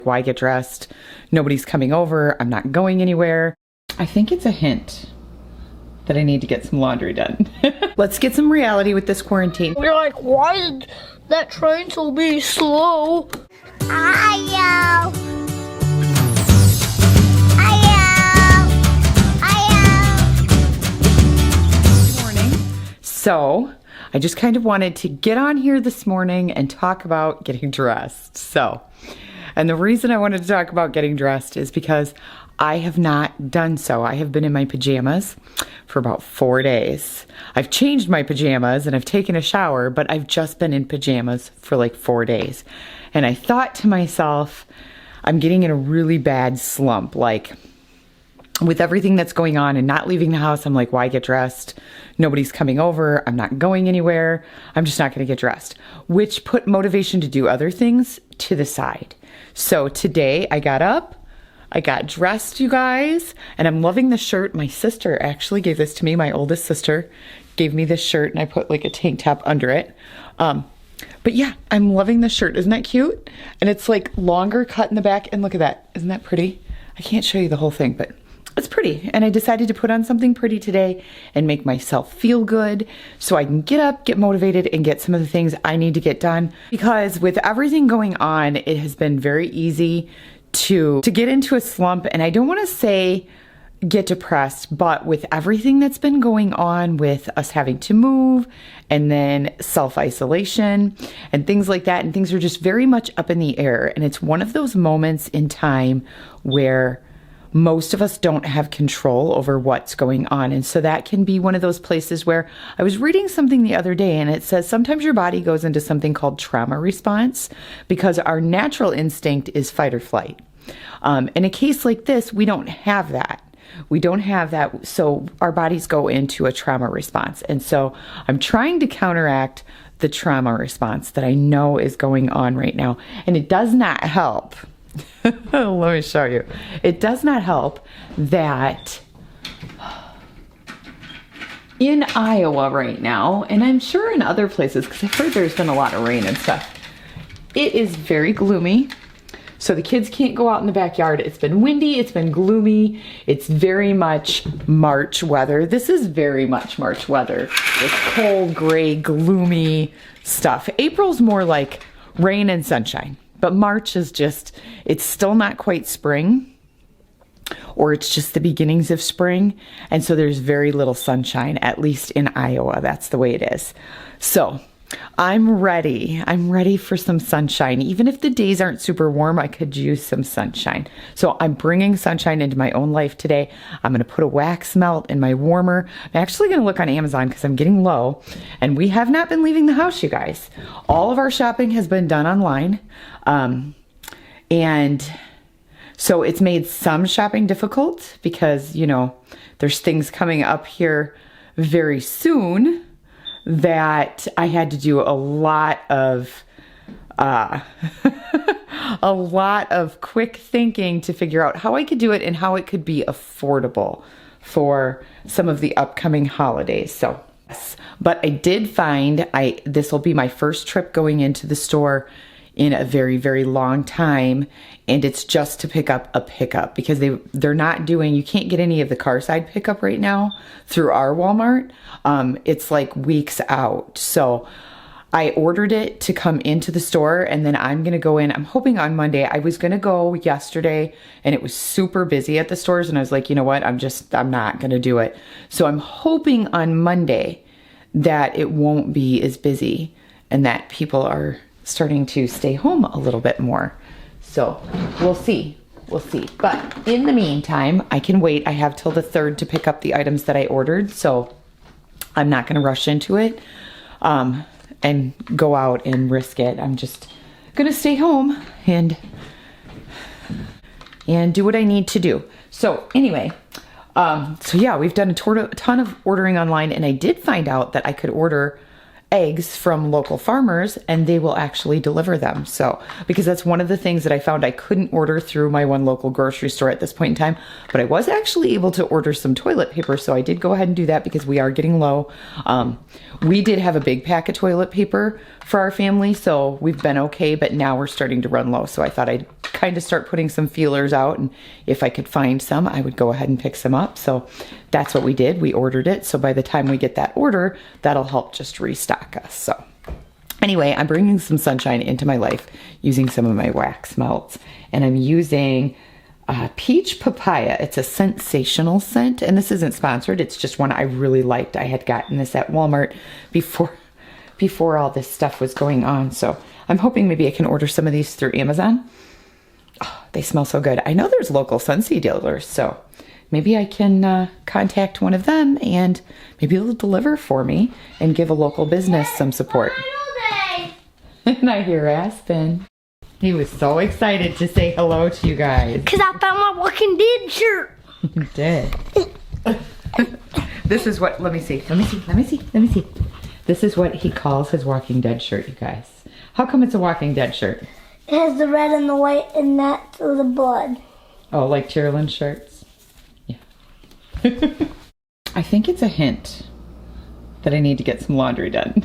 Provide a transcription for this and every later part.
Why get dressed? Nobody's coming over. I'm not going anywhere. I think it's a hint that I need to get some laundry done. Let's get some reality with this quarantine. We're like, why is that train so be slow? Morning. So, I just kind of wanted to get on here this morning and talk about getting dressed. And the reason I wanted to talk about getting dressed is because I have not done so. I have been in my pajamas for about 4 days. I've changed my pajamas and I've taken a shower, but I've just been in pajamas for like 4 days. And I thought to myself, I'm getting in a really bad slump. Like, with everything that's going on and not leaving the house, I'm like, why get dressed? Nobody's coming over. I'm not going anywhere. I'm just not going to get dressed, which put motivation to do other things to the side. So today I got up, I got dressed, you guys, and I'm loving the shirt. My sister actually gave this to me. My oldest sister gave me this shirt, and I put like a tank top under it. But yeah, I'm loving the shirt. Isn't that cute? And it's like longer cut in the back, and look at that. Isn't that pretty? I can't show you the whole thing, but it's pretty. And I decided to put on something pretty today and make myself feel good so I can get up, get motivated, and get some of the things I need to get done. Because with everything going on, it has been very easy to get into a slump. And I don't want to say get depressed, but with everything that's been going on with us having to move and then self-isolation and things like that, and things are just very much up in the air. And it's one of those moments in time where most of us don't have control over what's going on. And so that can be one of those places where I was reading something the other day, and it says sometimes your body goes into something called trauma response because our natural instinct is fight or flight. In a case like this, we don't have that. We don't have that. So our bodies go into a trauma response. And so I'm trying to counteract the trauma response that I know is going on right now. And it does not help. Let me show you. It does not help that in Iowa right now, and I'm sure in other places, because I've heard there's been a lot of rain and stuff, it is very gloomy. So the kids can't go out in the backyard. It's been windy, it's been gloomy. It's very much March weather. This is very much March weather. It's cold, gray, gloomy stuff. April's more like rain and sunshine. But March is just, it's still not quite spring, or it's just the beginnings of spring. And so there's very little sunshine, at least in Iowa. That's the way it is. So I'm ready. I'm ready for some sunshine. Even if the days aren't super warm, I could use some sunshine. So I'm bringing sunshine into my own life today. I'm going to put a wax melt in my warmer. I'm actually going to look on Amazon because I'm getting low. And we have not been leaving the house, you guys. All of our shopping has been done online. And so it's made some shopping difficult because, you know, there's things coming up here very soon that I had to do a lot of a lot of quick thinking to figure out how I could do it and how it could be affordable for some of the upcoming holidays. So, yes. But I did find this will be my first trip going into the store in a very, very long time, and it's just to pick up a pickup because they're not doing, you can't get any of the car side pickup right now through our Walmart. It's like weeks out. So I ordered it to come into the store, and then I'm gonna go in, I'm hoping on Monday. I was gonna go yesterday and it was super busy at the stores, and I was like, you know what, I'm not gonna do it. So I'm hoping on Monday that it won't be as busy and that people are starting to stay home a little bit more. So we'll see. We'll see. But in the meantime, I can wait. I have till the 3rd to pick up the items that I ordered. So I'm not going to rush into it and go out and risk it. I'm just going to stay home and do what I need to do. So anyway, so yeah, we've done a ton of ordering online, and I did find out that I could order eggs from local farmers, and they will actually deliver them. So, because that's one of the things that I found I couldn't order through my one local grocery store at this point in time, but I was actually able to order some toilet paper, so I did go ahead and do that because we are getting low. We did have a big pack of toilet paper for our family, so we've been okay, but now we're starting to run low, so I thought I'd kind of start putting some feelers out, and if I could find some, I would go ahead and pick some up. So that's what we did. We ordered it, so by the time we get that order, that'll help just restock us. So anyway, I'm bringing some sunshine into my life using some of my wax melts, and I'm using peach papaya. It's a sensational scent, and this isn't sponsored. It's just one I really liked. I had gotten this at Walmart before all this stuff was going on, so I'm hoping maybe I can order some of these through Amazon. Oh, they smell so good. I know there's local Sunseed dealers, so maybe I can contact one of them and maybe they'll deliver for me and give a local business some support. And I hear Aspen. He was so excited to say hello to you guys. Because I found my Walking Dead shirt. You did. This is what, let me see. This is what he calls his Walking Dead shirt, you guys. How come it's a Walking Dead shirt? It has the red and the white and that's the blood. Oh, like Tearlyn shirts? Yeah. I think it's a hint that I need to get some laundry done.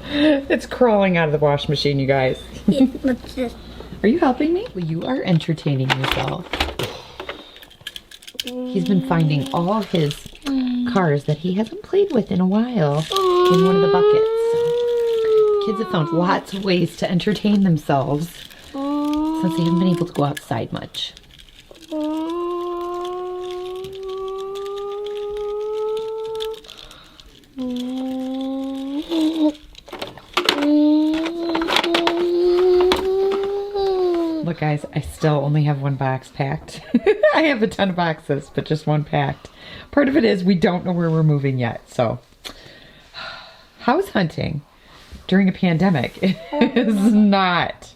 It's crawling out of the wash machine, you guys. Yeah, what's this? Are you helping me? Well, you are entertaining yourself. He's been finding all his cars that he hasn't played with in a while in one of the buckets. So, kids have found lots of ways to entertain themselves since they haven't been able to go outside much. Look guys, I still only have one box packed. I have a ton of boxes, but just one packed. Part of it is we don't know where we're moving yet, so. House hunting during a pandemic is not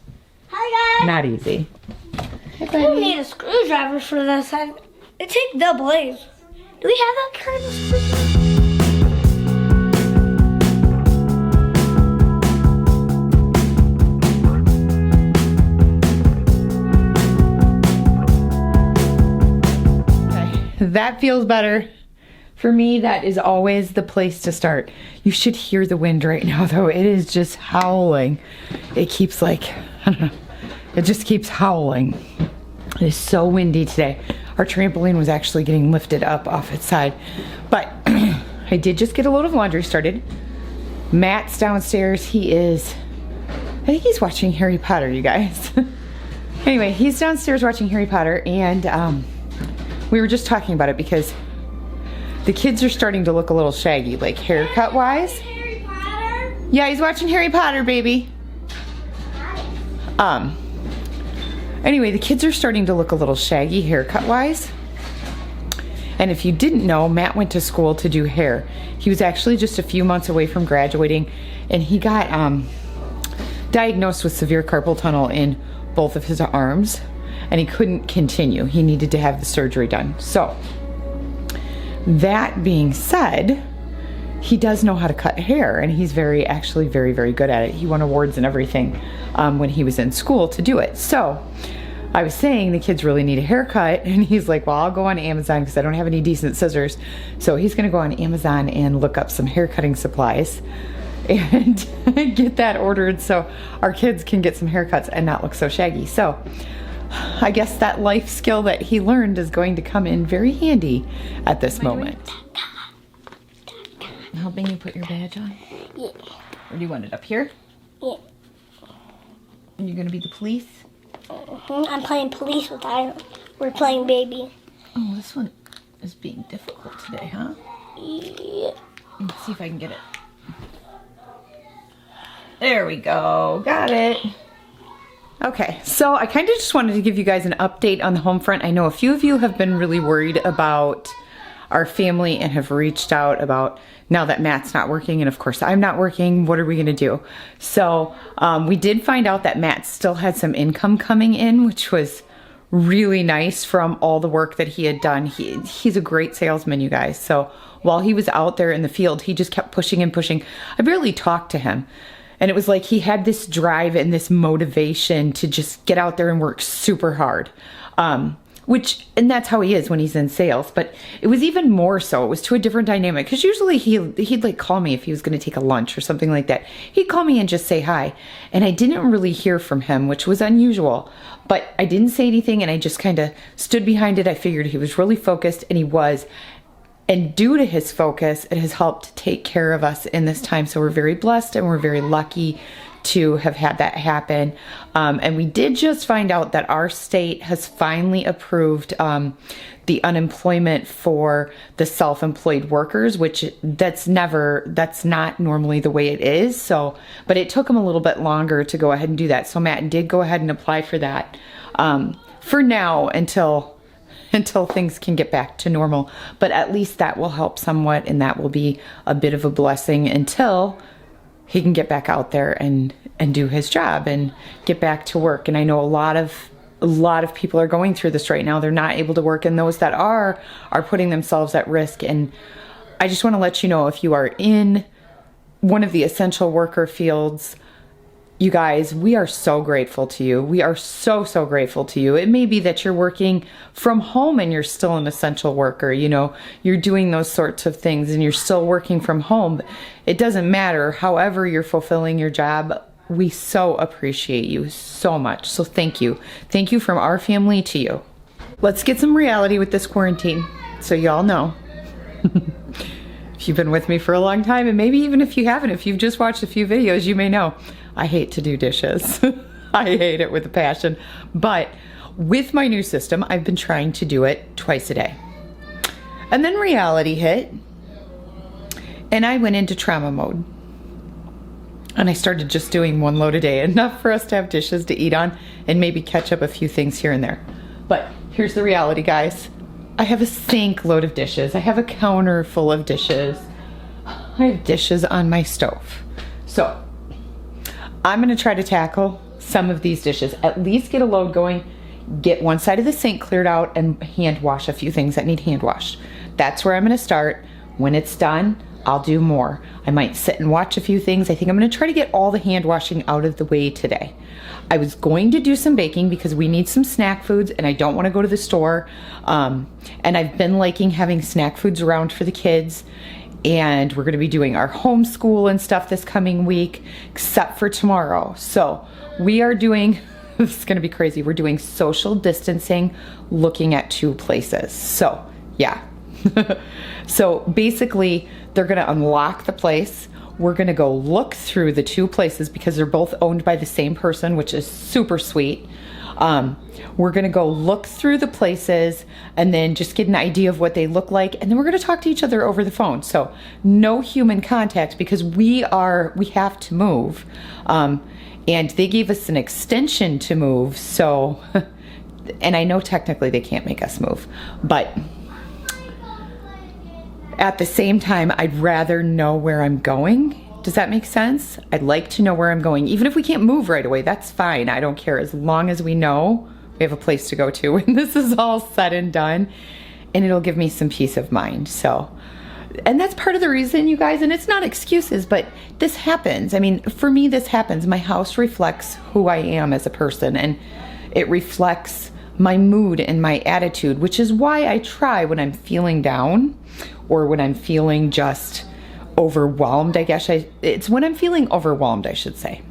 easy. Hey, buddy. I don't need a screwdriver for this. It takes double A's. Do we have that kind of screwdriver? That feels better. For me, that is always the place to start. You should hear the wind right now, though. It is just howling. It keeps like, I don't know, it just keeps howling. It is so windy today. Our trampoline was actually getting lifted up off its side. But I did just get a load of laundry started. Matt's downstairs. I think he's watching Harry Potter, you guys. Anyway, he's downstairs watching Harry Potter, and we were just talking about it because the kids are starting to look a little shaggy, like haircut wise. Harry Potter? Yeah, he's watching Harry Potter, baby. Anyway, the kids are starting to look a little shaggy haircut wise. And if you didn't know, Matt went to school to do hair. He was actually just a few months away from graduating, and he got diagnosed with severe carpal tunnel in both of his arms. And he couldn't continue. He needed to have the surgery done. So, that being said, he does know how to cut hair, and he's actually very, very good at it. He won awards and everything when he was in school to do it. So, I was saying the kids really need a haircut, and he's like, well, I'll go on Amazon because I don't have any decent scissors. So, he's going to go on Amazon and look up some hair cutting supplies and get that ordered so our kids can get some haircuts and not look so shaggy. So, I guess that life skill that he learned is going to come in very handy at this moment. Helping you put your badge on? Yeah. Or do you want it up here? Yeah. And you're going to be the police? I'm playing police with Iron. We're playing baby. Oh, this one is being difficult today, huh? Yeah. Let's see if I can get it. There we go. Got it. Okay, so I kind of just wanted to give you guys an update on the home front. I know a few of you have been really worried about our family and have reached out about now that Matt's not working, and of course I'm not working, what are we gonna do? So we did find out that Matt still had some income coming in, which was really nice from all the work that he had done. He's a great salesman, you guys. So while he was out there in the field, he just kept pushing and pushing. I barely talked to him. And it was like he had this drive and this motivation to just get out there and work super hard. And that's how he is when he's in sales. But it was even more so. It was to a different dynamic. Because usually he'd like call me if he was going to take a lunch or something like that. He'd call me and just say hi. And I didn't really hear from him, which was unusual. But I didn't say anything, and I just kind of stood behind it. I figured he was really focused, and he was. And due to his focus, it has helped take care of us in this time. So we're very blessed, and we're very lucky to have had that happen. And we did just find out that our state has finally approved the unemployment for the self-employed workers, which that's not normally the way it is. So, but it took them a little bit longer to go ahead and do that. So Matt did go ahead and apply for that for now until things can get back to normal. But at least that will help somewhat, and that will be a bit of a blessing until he can get back out there and do his job and get back to work. And I know a lot of people are going through this right now. They're not able to work, and those that are putting themselves at risk. And I just want to let you know, if you are in one of the essential worker fields, you guys, we are so grateful to you. We are so, so grateful to you. It may be that you're working from home and you're still an essential worker. You know, you're doing those sorts of things and you're still working from home. It doesn't matter. However you're fulfilling your job, we so appreciate you so much. So thank you. Thank you from our family to you. Let's get some reality with this quarantine. So y'all know. If you've been with me for a long time, and maybe even if you haven't, if you've just watched a few videos, you may know I hate to do dishes. I hate it with a passion. But with my new system, I've been trying to do it twice a day. And then reality hit, and I went into trauma mode. And I started just doing one load a day, enough for us to have dishes to eat on and maybe catch up a few things here and there. But here's the reality, guys. I have a sink load of dishes. I have a counter full of dishes. I have dishes on my stove. So I'm going to try to tackle some of these dishes, at least get a load going, get one side of the sink cleared out, and hand wash a few things that need hand washed. That's where I'm going to start. When it's done, I'll do more. I might sit and watch a few things. I think I'm going to try to get all the hand washing out of the way today. I was going to do some baking because we need some snack foods and I don't want to go to the store. And I've been liking having snack foods around for the kids. And we're going to be doing our homeschool and stuff this coming week, except for tomorrow. So we are doing, this is going to be crazy. We're doing social distancing, looking at 2 places. So yeah. So basically they're going to unlock the place. We're going to go look through the 2 places because they're both owned by the same person, which is super sweet. We're going to go look through the places and then just get an idea of what they look like. And then we're going to talk to each other over the phone. So no human contact because we have to move. And they gave us an extension to move. So, and I know technically they can't make us move, but at the same time, I'd rather know where I'm going. Does that make sense? I'd like to know where I'm going. Even if we can't move right away, that's fine. I don't care. As long as we know we have a place to go to when this is all said and done. And it'll give me some peace of mind. So, and that's part of the reason, you guys, and it's not excuses, but this happens. I mean, for me, this happens. My house reflects who I am as a person, and it reflects my mood and my attitude, which is why I try when I'm feeling down or when I'm feeling just overwhelmed, I guess. It's when I'm feeling overwhelmed, I should say,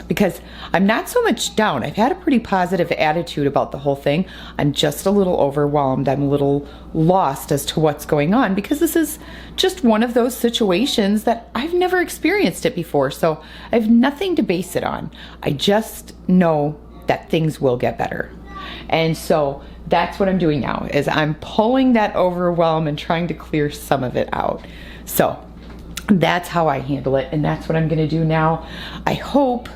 because I'm not so much down. I've had a pretty positive attitude about the whole thing. I'm just a little overwhelmed. I'm a little lost as to what's going on because this is just one of those situations that I've never experienced it before. So I have nothing to base it on. I just know that things will get better. And so that's what I'm doing now, is I'm pulling that overwhelm and trying to clear some of it out. So that's how I handle it, and that's what I'm going to do now. I hope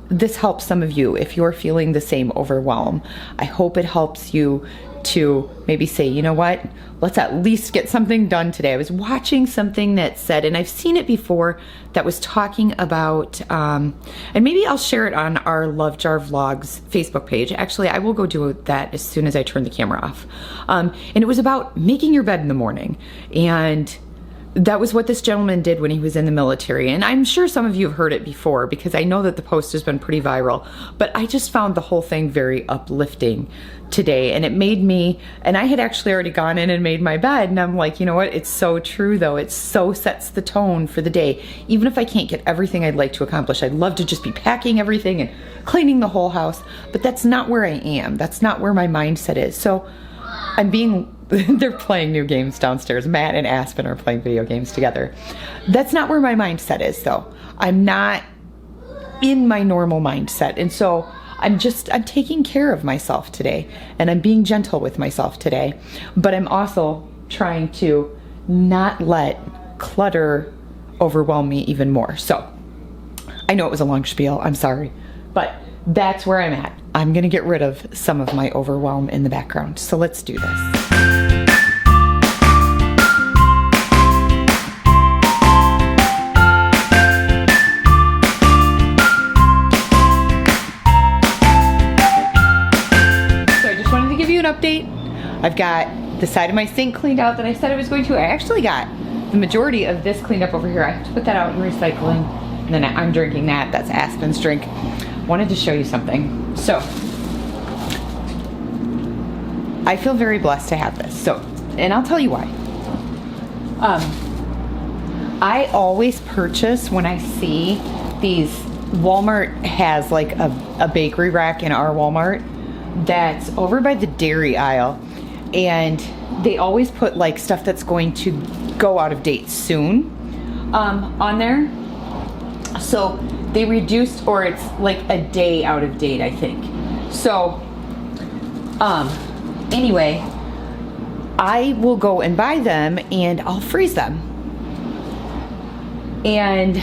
this helps some of you if you're feeling the same overwhelm. I hope it helps you to maybe say, you know what, let's at least get something done today. I was watching something that said, and I've seen it before, that was talking about, and maybe I'll share it on our Love Jar Vlogs Facebook page. Actually, I will go do that as soon as I turn the camera off. And it was about making your bed in the morning. And that was what this gentleman did when he was in the military. And I'm sure some of you have heard it before because I know that the post has been pretty viral, but I just found the whole thing very uplifting today. And it made me, and I had actually already gone in and made my bed, and I'm like, you know what? It's so true though. It so sets the tone for the day. Even if I can't get everything I'd like to accomplish, I'd love to just be packing everything and cleaning the whole house, but that's not where I am. That's not where my mindset is. So I'm being, they're playing new games downstairs. Matt and Aspen are playing video games together. That's not where my mindset is though. I'm not in my normal mindset. And so I'm taking care of myself today, and I'm being gentle with myself today, but I'm also trying to not let clutter overwhelm me even more. So I know it was a long spiel, I'm sorry, but that's where I'm at. I'm gonna get rid of some of my overwhelm in the background. So let's do this. Update. I've got the side of my sink cleaned out that I said I was going to. I actually got the majority of this cleaned up over here. I have to put that out in recycling, and then I'm drinking that. That's Aspen's drink. Wanted to show you something. So I feel very blessed to have this. So, and I'll tell you why. I always purchase when I see these, Walmart has like a bakery rack in our Walmart that's over by the dairy aisle, and they always put like stuff that's going to go out of date soon on there. So they reduced, or it's like a day out of date, I think. So anyway, I will go and buy them and I'll freeze them. And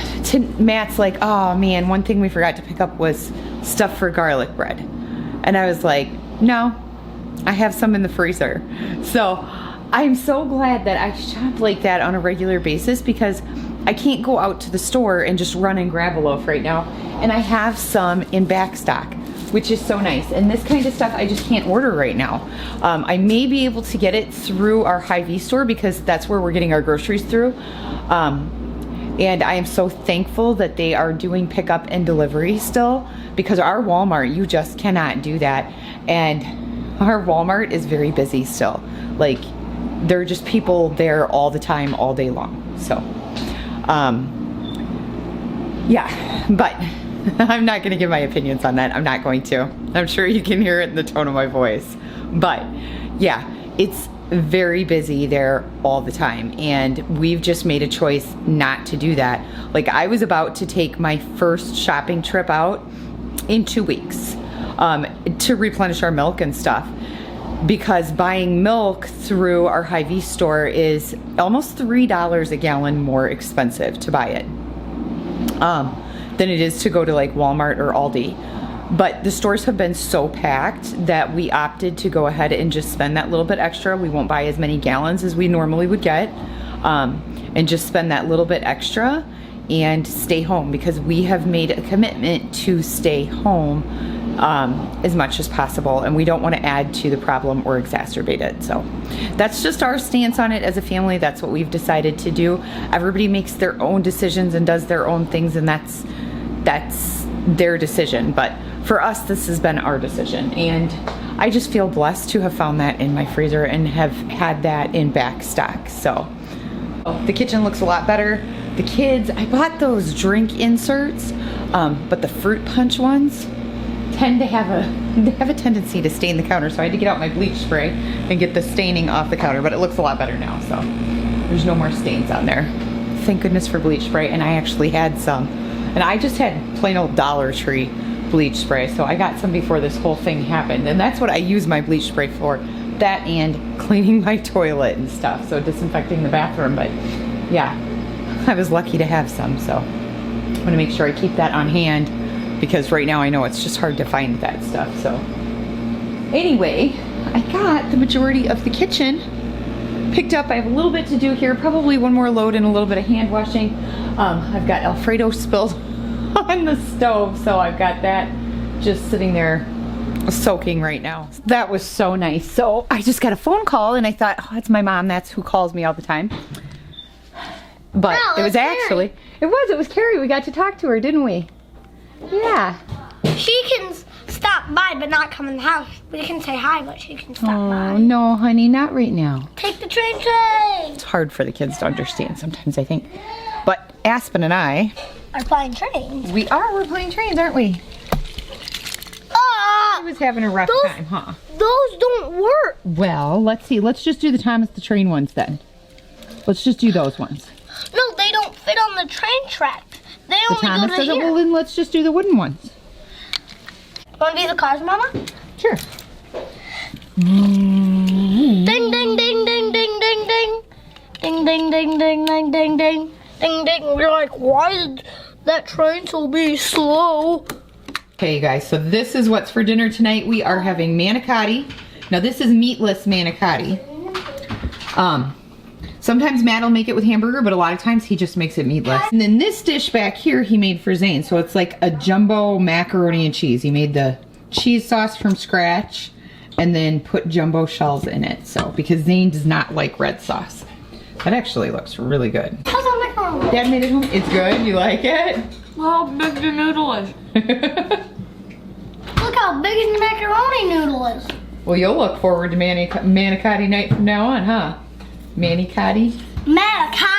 Matt's like, oh man, one thing we forgot to pick up was stuff for garlic bread. And I was like, no, I have some in the freezer. So I'm so glad that I shop like that on a regular basis, because I can't go out to the store and just run and grab a loaf right now. And I have some in back stock, which is so nice. And this kind of stuff I just can't order right now. I may be able to get it through our Hy-Vee store because that's where we're getting our groceries through. And I am so thankful that they are doing pickup and delivery still, because our Walmart, you just cannot do that. And our Walmart is very busy still. Like, there are just people there all the time, all day long. So, yeah, but I'm not going to give my opinions on that. I'm not going to. I'm sure you can hear it in the tone of my voice. But yeah, it's very busy there all the time, and we've just made a choice not to do that. Like, I was about to take my first shopping trip out in 2 weeks to replenish our milk and stuff, because buying milk through our Hy-Vee store is almost $3 a gallon more expensive to buy it than it is to go to like Walmart or Aldi. But the stores have been so packed that we opted to go ahead and just spend that little bit extra. We won't buy as many gallons as we normally would get, and just spend that little bit extra and stay home, because we have made a commitment to stay home as much as possible, and we don't want to add to the problem or exacerbate it. So that's just our stance on it as a family. That's what we've decided to do. Everybody makes their own decisions and does their own things, and that's their decision. But for us, this has been our decision, and I just feel blessed to have found that in my freezer and have had that in back stock. So the kitchen looks a lot better. The kids, I bought those drink inserts, but the fruit punch ones tend to have a tendency to stain the counter, so I had to get out my bleach spray and get the staining off the counter, but it looks a lot better now, so there's no more stains on there. Thank goodness for bleach spray. And I actually had some, and I just had plain old Dollar Tree bleach spray, so I got some before this whole thing happened, and that's what I use my bleach spray for, that and cleaning my toilet and stuff, so disinfecting the bathroom. But yeah, I was lucky to have some, so I'm gonna make sure I keep that on hand, because right now I know it's just hard to find that stuff. So anyway, I got the majority of the kitchen picked up. I have a little bit to do here, probably one more load and a little bit of hand washing. I've got Alfredo spilled on the stove, so I've got that just sitting there soaking right now. That was so nice. So I just got a phone call and I thought, oh, it's my mom. That's who calls me all the time. But No, it was actually, it was Carrie. We got to talk to her, didn't we? Yeah. She can stop by but not come in the house. We can say hi, but she can stop by. Oh, no, honey, not right now. Take the train. It's hard for the kids to understand sometimes, I think. But Aspen and I Are flying trains. we're playing trains, aren't we? I was having a rough time, huh? Those don't work. Well, let's see. Let's just do the Thomas the Train ones then. Let's just do those ones. No, they don't fit on the train track. They The only Thomas go to doesn't. here. Well, then let's just do the wooden ones. Want to be the cars, Mama? Sure. Ding, ding, ding, ding, ding, ding, ding. Ding, ding, ding, ding, ding, ding, ding. Ding, ding. We're like, why did that train so be slow? Okay, you guys. So this is what's for dinner tonight. We are having manicotti. Now this is meatless manicotti. Sometimes Matt will make it with hamburger, but a lot of times he just makes it meatless. And then this dish back here he made for Zane. So it's like a jumbo macaroni and cheese. He made the cheese sauce from scratch and then put jumbo shells in it. So, because Zane does not like red sauce. That actually looks really good. How's that macaroni? Dad made it home. It's good. You like it? How big the noodle is. Look how big the macaroni noodle is. Well, you'll look forward to manicotti night from now on, huh? Manicotti? Manicotti.